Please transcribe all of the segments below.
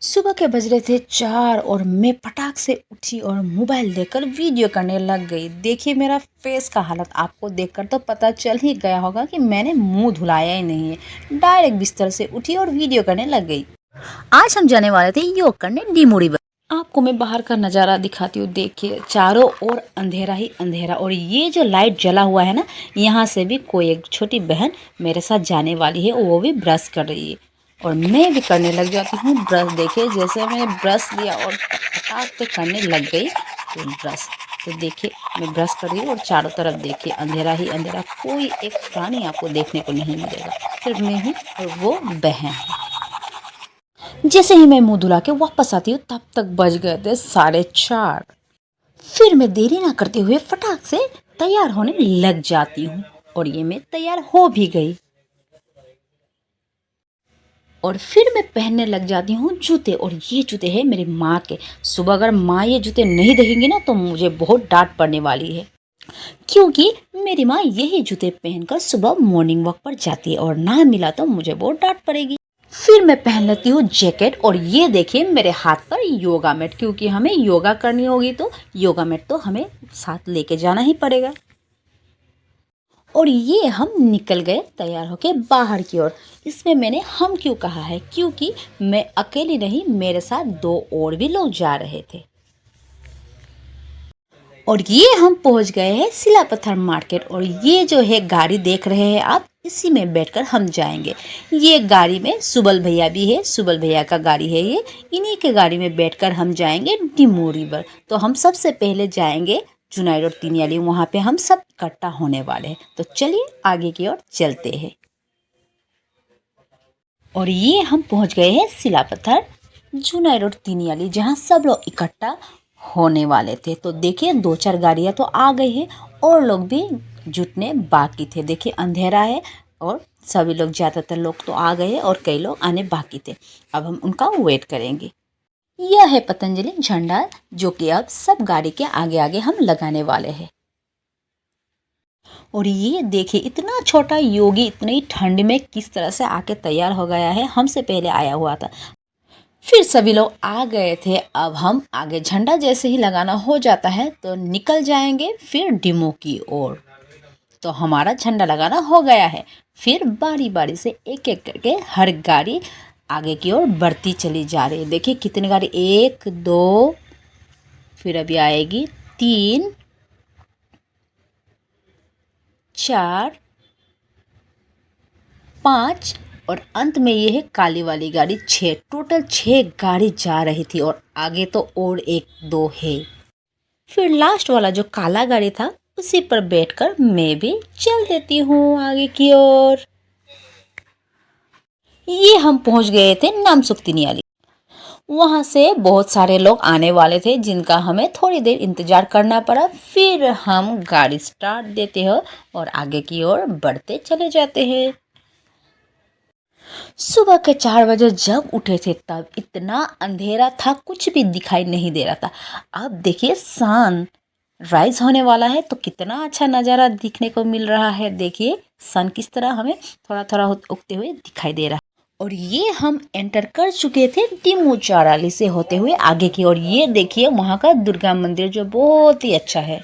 सुबह के बज रहे थे 4 और मैं फटाक से उठी और मोबाइल लेकर वीडियो करने लग गई। देखिए मेरा फेस का हालत आपको देखकर तो पता चल ही गया होगा कि मैंने मुंह धुलाया ही नहीं है। डायरेक्ट बिस्तर से उठी और वीडियो करने लग गई। आज हम जाने वाले थे योग करने डिमोरीवर। आपको मैं बाहर का नज़ारा दिखाती हूँ। देखिए चारों ओर अंधेरा ही अंधेरा और ये जो लाइट जला हुआ है ना, यहाँ से भी कोई एक छोटी बहन मेरे साथ जाने वाली है, वो भी ब्रश कर रही है और मैं भी करने लग जाती हूँ ब्रश। देखिए जैसे मैंने ब्रश लिया और फटाक से करने लग गई तो ब्रश। तो देखिए मैं ब्रश कर रही हूँ और चारों तरफ देखिए अंधेरा ही अंधेरा, कोई एक प्राणी आपको देखने को नहीं मिलेगा, सिर्फ मैं हूँ और वो बहन है। जैसे ही मैं मुंह धुला के वापस आती हूँ तब तक बज गए थे 4:30। फिर मैं देरी ना करते हुए फटाक से तैयार होने लग जाती हूँ और ये मैं तैयार हो भी गई। और फिर मैं पहनने लग जाती हूँ जूते, और ये जूते हैं मेरी माँ के। सुबह अगर माँ ये जूते नहीं देखेंगी ना तो मुझे बहुत डांट पड़ने वाली है, क्योंकि मेरी माँ यही जूते पहनकर सुबह मॉर्निंग वॉक पर जाती है और ना मिला तो मुझे बहुत डांट पड़ेगी। फिर मैं पहन लेती हूँ जैकेट, और ये देखिए मेरे हाथ पर योगा मैट, क्योंकि हमें योगा करनी होगी तो योगा मैट तो हमें साथ लेके जाना ही पड़ेगा। और ये हम निकल गए तैयार होके बाहर की ओर। इसमें मैंने हम क्यों कहा है, क्योंकि मैं अकेली नहीं, मेरे साथ 2 और भी लोग जा रहे थे। और ये हम पहुंच गए हैं सिलापत्थर मार्केट, और ये जो है गाड़ी देख रहे हैं आप, इसी में बैठकर हम जाएंगे। ये गाड़ी में सुबल भैया भी है, सुबल भैया का गाड़ी है ये, इन्हीं के गाड़ी में बैठकर हम जाएंगे डिमोरीवर। तो हम सबसे पहले जाएंगे जुनाइड और तिनियाली, वहाँ पे हम सब इकट्ठा होने वाले हैं। तो चलिए आगे की ओर चलते हैं। और ये हम पहुँच गए हैं सिलापत्थर जुनाइड और तिनियाली, जहाँ सब लोग इकट्ठा होने वाले थे। तो देखिए 2-4 गाड़ियाँ तो आ गई है और लोग भी जुटने बाकी थे। देखिए अंधेरा है और सभी लोग, ज़्यादातर लोग तो आ गए हैं और कई लोग आने बाकी थे। अब हम उनका वेट करेंगे। यह है पतंजलि झंडा, जो कि अब सब गाड़ी के आगे आगे हम लगाने वाले हैं। और ये देखिए इतना छोटा योगी इतनी ठंड में किस तरह से आके तैयार हो गया है, हमसे पहले आया हुआ था। फिर सभी लोग आ गए थे। अब हम आगे झंडा जैसे ही लगाना हो जाता है तो निकल जाएंगे फिर डिमो की ओर। तो हमारा झंडा लगाना हो गया है। फिर बारी बारी से एक एक करके हर गाड़ी आगे की ओर बढ़ती चली जा रही है। देखिए कितनी गाड़ी, 1 2, फिर अभी आएगी 3 4 5 और अंत में ये है काली वाली गाड़ी 6। टोटल 6 गाड़ी जा रही थी और आगे तो और 1-2 है। फिर लास्ट वाला जो काला गाड़ी था उसी पर बैठकर मैं भी चल देती हूँ आगे की ओर। ये हम पहुंच गए थे नामसुख तिनियाली। वहां से बहुत सारे लोग आने वाले थे जिनका हमें थोड़ी देर इंतजार करना पड़ा। फिर हम गाड़ी स्टार्ट देते हैं और आगे की ओर बढ़ते चले जाते हैं। सुबह के 4 बजे जब उठे थे तब इतना अंधेरा था, कुछ भी दिखाई नहीं दे रहा था। अब देखिए सन राइज होने वाला है तो कितना अच्छा नज़ारा दिखने को मिल रहा है। देखिए सन किस तरह हमें थोड़ा थोड़ा उगते हुए दिखाई दे रहा है। और ये हम एंटर कर चुके थे डिमो चाराली से होते हुए आगे की। और ये देखिए वहाँ का दुर्गा मंदिर जो बहुत ही अच्छा है।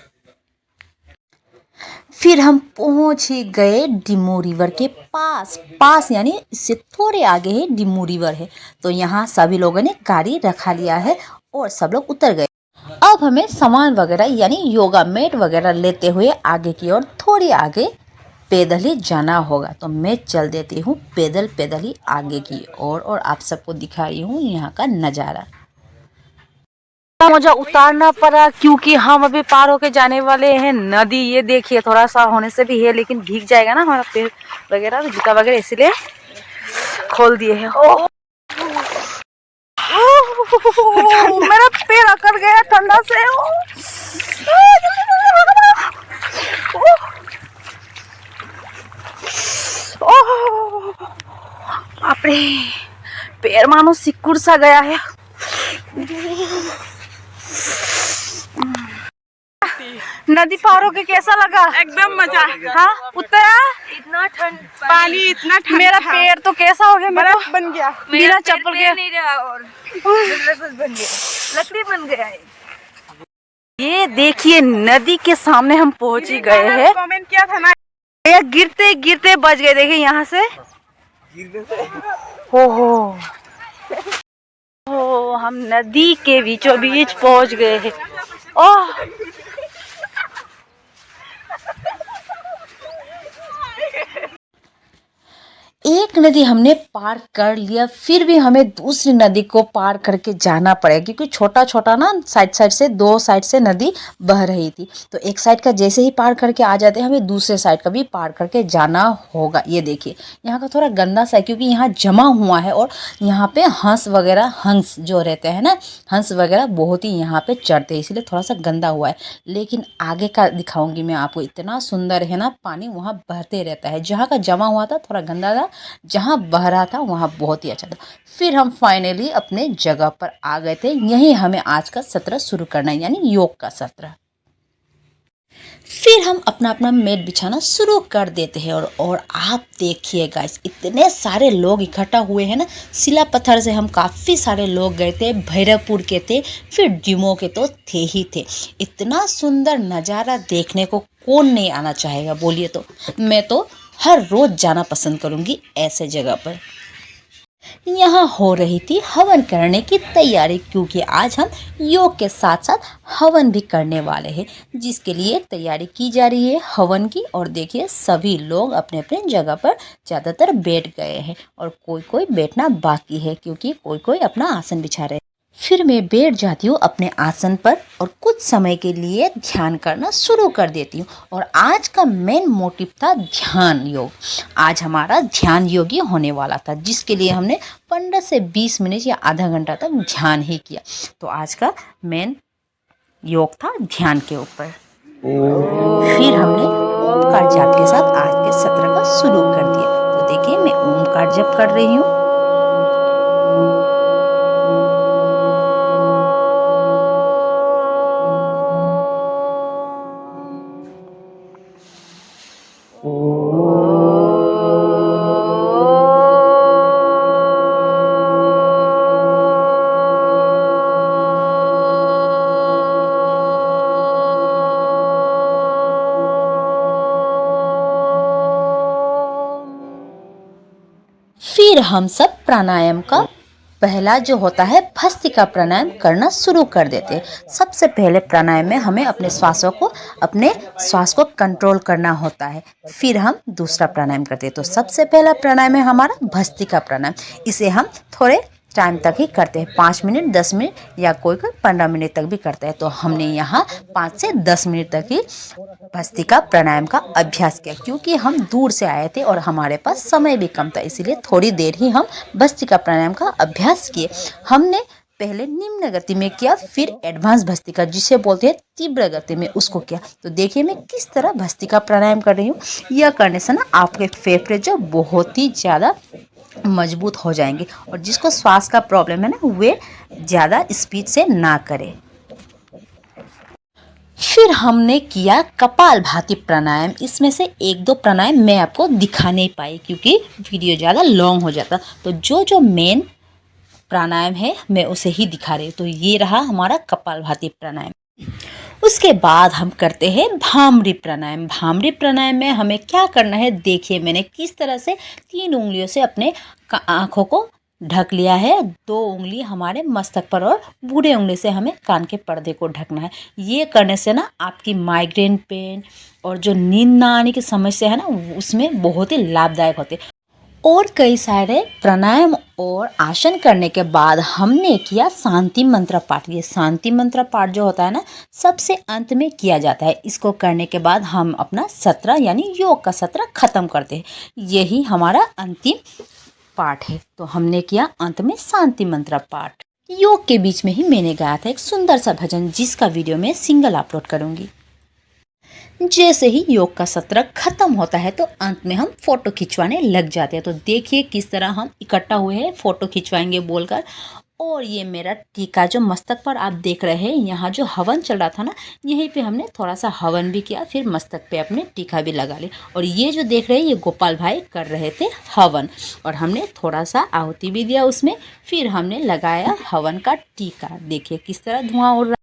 फिर हम पहुंच ही गए डिमो रिवर के पास यानी इससे थोड़े आगे ही डिमो रिवर है। तो यहाँ सभी लोगों ने गाड़ी रखा लिया है और सब लोग उतर गए। अब हमें सामान वगैरह यानी योगा मैट वगैरह लेते हुए आगे की ओर थोड़ी आगे पैदल ही जाना होगा। तो मैं चल देती हूँ पैदल पैदल ही आगे की ओर और आप सबको दिखा रही हूँ यहाँ का नज़ारा। मुझे उतारना पड़ा क्योंकि हम अभी पार होके जाने वाले हैं नदी। ये देखिए थोड़ा सा होने से भी है लेकिन भीग जाएगा ना हमारा पैर वगैरह, जूता वगैरह, इसलिए खोल दिए हैं। मेरा पैर अकड़ गया ठंडा से। बापरे, पैर मानो सिकुड़ सा गया है। नदी पार होके कैसा लगा? एकदम मजा। हाँ उतरा इतना ठंड पानी, इतना ठंड, मेरा पैर तो कैसा हो गया, मेरा बर्फ बन गया, बिना चप्पल के नहीं रहा और कुछ बन गया, लकड़ी बन गया है। ये देखिए नदी के सामने हम पहुंच ही गए हैं। कमेंट किया था ना, ये गिरते गिरते बच गए। देखिए यहाँ से हो हम नदी के बीचों बीच पहुंच गए हैं। ओह एक नदी हमने पार कर लिया, फिर भी हमें दूसरी नदी को पार करके जाना पड़ेगा क्योंकि छोटा छोटा ना साइड साइड से, दो साइड से नदी बह रही थी। तो एक साइड का जैसे ही पार करके आ जाते हैं, हमें दूसरे साइड का भी पार करके जाना होगा। ये देखिए यहाँ का थोड़ा गंदा सा है क्योंकि यहाँ जमा हुआ है और यहाँ पे हंस जो रहते हैं ना, हंस वगैरह बहुत ही यहाँ पे चढ़ते हैं, इसलिए थोड़ा सा गंदा हुआ है। लेकिन आगे का दिखाऊंगी मैं आपको, इतना सुंदर है ना, पानी वहाँ बहते रहता है। जहाँ का जमा हुआ था थोड़ा गंदा था, जहाँ बह रहा था वहाँ बहुत ही अच्छा था। फिर हम फाइनली अपने जगह पर आ गए थे। यहीं हमें आज का सत्र शुरू करना है, यानी योग का सत्र। फिर हम अपना अपना मैट बिछाना शुरू कर देते हैं और आप देखिए गाइस, इतने सारे लोग इकट्ठा हुए हैं ना। सिला पत्थर से हम काफ़ी सारे लोग गए थे, भैरवपुर के थे, फिर डिमो के तो थे ही थे। इतना सुंदर नज़ारा देखने को कौन नहीं आना चाहेगा बोलिए। तो मैं तो हर रोज़ जाना पसंद करूँगी ऐसे जगह पर। यहाँ हो रही थी हवन करने की तैयारी क्योंकि आज हम योग के साथ साथ हवन भी करने वाले हैं, जिसके लिए तैयारी की जा रही है हवन की। और देखिए सभी लोग अपने अपने जगह पर ज़्यादातर बैठ गए हैं और कोई कोई बैठना बाकी है क्योंकि कोई कोई अपना आसन बिछा रहे हैं। फिर मैं बैठ जाती हूँ अपने आसन पर और कुछ समय के लिए ध्यान करना शुरू कर देती हूँ। और आज का मेन मोटिव था ध्यान योग। आज हमारा ध्यान योगी होने वाला था, जिसके लिए हमने 15 से 20 मिनट या आधा घंटा तक ध्यान ही किया। तो आज का मेन योग था ध्यान के ऊपर। फिर हमने ओमकार जाप के साथ आज के सत्र का शुरू कर दिया। तो देखिए मैं ओमकार जप कर रही हूँ। फिर हम सब प्राणायाम का पहला जो होता है भस्त्रिका प्राणायाम करना शुरू कर देते हैं। सबसे पहले प्राणायाम में हमें अपने श्वास को कंट्रोल करना होता है। फिर हम दूसरा प्राणायाम करते हैं। तो सबसे पहला प्राणायाम है हमारा भस्त्रिका प्राणायाम। इसे हम थोड़े टाइम तक ही करते हैं, 5 मिनट, 10 मिनट या कोई 15 मिनट तक भी करता है। तो हमने यहाँ 5 से 10 मिनट तक ही भस्त्रिका प्राणायाम का अभ्यास किया क्योंकि हम दूर से आए थे और हमारे पास समय भी कम था, इसीलिए थोड़ी देर ही हम भस्त्रिका प्राणायाम का अभ्यास किए। हमने पहले निम्न गति में किया, फिर एडवांस भस्त्रिका जिसे बोलते हैं तीव्र गति में, उसको किया। तो देखिए मैं किस तरह भस्त्रिका प्राणायाम कर रही हूँ। यह करने से ना आपके फेफड़े जो बहुत ही ज़्यादा मजबूत हो जाएंगे और जिसको श्वास का प्रॉब्लम है ना, वे ज़्यादा स्पीड से ना करें। फिर हमने किया कपालभाति प्राणायाम। इसमें से 1-2 प्राणायाम मैं आपको दिखा नहीं पाई क्योंकि वीडियो ज़्यादा लॉन्ग हो जाता। तो जो मेन प्राणायाम है मैं उसे ही दिखा रही हूँ। तो ये रहा हमारा कपालभाति प्राणायाम। उसके बाद हम करते हैं भामरी प्राणायाम। भामरी प्राणायाम में हमें क्या करना है, देखिए मैंने किस तरह से 3 उंगलियों से अपने आँखों को ढक लिया है। 2 उंगली हमारे मस्तक पर और बूढ़े उंगली से हमें कान के पर्दे को ढकना है। ये करने से ना आपकी माइग्रेन पेन और जो नींद ना आने की समस्या है ना, उसमें बहुत ही लाभदायक होते हैं। और कई सारे प्राणायाम और आसन करने के बाद हमने किया शांति मंत्र पाठ। ये शांति मंत्र पाठ जो होता है ना, सबसे अंत में किया जाता है। इसको करने के बाद हम अपना सत्र यानी योग का सत्र खत्म करते हैं। यही हमारा अंतिम पाठ है। तो हमने किया अंत में शांति मंत्र पाठ। योग के बीच में ही मैंने गाया था एक सुंदर सा भजन, जिसका वीडियो मैं सिंगल अपलोड करूंगी। जैसे ही योग का सत्र खत्म होता है तो अंत में हम फोटो खिंचवाने लग जाते हैं। तो देखिए किस तरह हम इकट्ठा हुए हैं फोटो खिंचवाएंगे बोलकर। और ये मेरा टीका जो मस्तक पर आप देख रहे हैं, यहाँ जो हवन चल रहा था ना, यहीं पे हमने थोड़ा सा हवन भी किया, फिर मस्तक पे अपने टीका भी लगा लिया। और ये जो देख रहे हैं, ये गोपाल भाई कर रहे थे हवन, और हमने थोड़ा सा आहुति भी दिया उसमें, फिर हमने लगाया हवन का टीका। देखिए किस तरह धुआं उड़ रहा।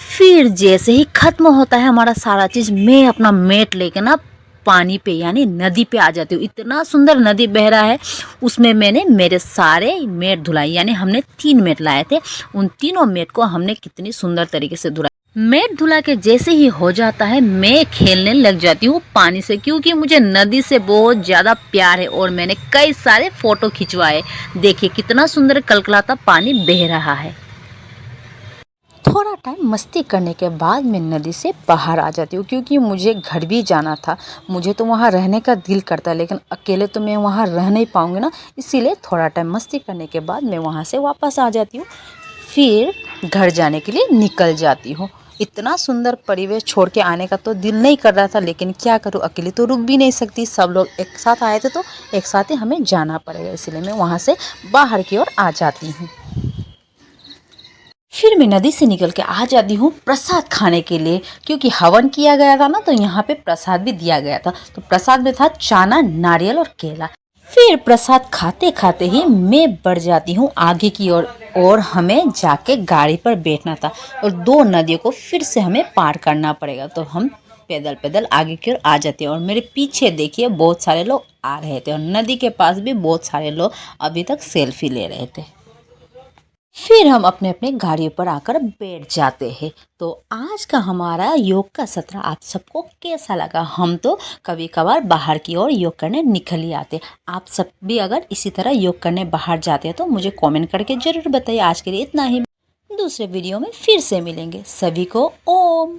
फिर जैसे ही खत्म होता है हमारा सारा चीज़, मैं अपना मेट लेके ना पानी पे यानी नदी पे आ जाती हूँ। इतना सुंदर नदी बह रहा है, उसमें मैंने मेरे सारे मेट धुलाई, यानी हमने 3 मेट लाए थे, उन तीनों मेट को हमने कितनी सुंदर तरीके से धुला। मेट धुला के जैसे ही हो जाता है, मैं खेलने लग जाती हूँ पानी से, क्योंकि मुझे नदी से बहुत ज़्यादा प्यार है और मैंने कई सारे फ़ोटो खिंचवाए। देखिए कितना सुंदर कलकलाता पानी बह रहा है। थोड़ा टाइम मस्ती करने के बाद मैं नदी से बाहर आ जाती हूँ, क्योंकि मुझे घर भी जाना था। मुझे तो वहाँ रहने का दिल करता है, लेकिन अकेले तो मैं वहाँ रह नहीं पाऊँगी ना, इसीलिए थोड़ा टाइम मस्ती करने के बाद मैं वहाँ से वापस आ जाती हूँ। फिर घर जाने के लिए निकल जाती हूँ। इतना सुंदर परिवेश छोड़ के आने का तो दिल नहीं कर रहा था, लेकिन क्या करूँ, अकेले तो रुक भी नहीं सकती। सब लोग एक साथ आए थे तो एक साथ ही हमें जाना पड़ेगा, इसलिए मैं वहाँ से बाहर की ओर आ जाती हूँ। फिर मैं नदी से निकल के आ जाती हूँ प्रसाद खाने के लिए, क्योंकि हवन किया गया था ना, तो यहाँ पे प्रसाद भी दिया गया था। तो प्रसाद में था चना, नारियल और केला। फिर प्रसाद खाते खाते ही मैं बढ़ जाती हूँ आगे की ओर, और हमें जाके गाड़ी पर बैठना था, और 2 नदियों को फिर से हमें पार करना पड़ेगा। तो हम पैदल पैदल आगे की ओर आ जाते हैं, और मेरे पीछे देखिए बहुत सारे लोग आ रहे थे, और नदी के पास भी बहुत सारे लोग अभी तक सेल्फी ले रहे थे। फिर हम अपने अपने गाड़ियों पर आकर बैठ जाते हैं। तो आज का हमारा योग का सत्र आप सबको कैसा लगा? हम तो कभी कभार बाहर की ओर योग करने निकल ही आते। आप सब भी अगर इसी तरह योग करने बाहर जाते हैं तो मुझे कमेंट करके ज़रूर बताइए। आज के लिए इतना ही, दूसरे वीडियो में फिर से मिलेंगे। सभी को ओम।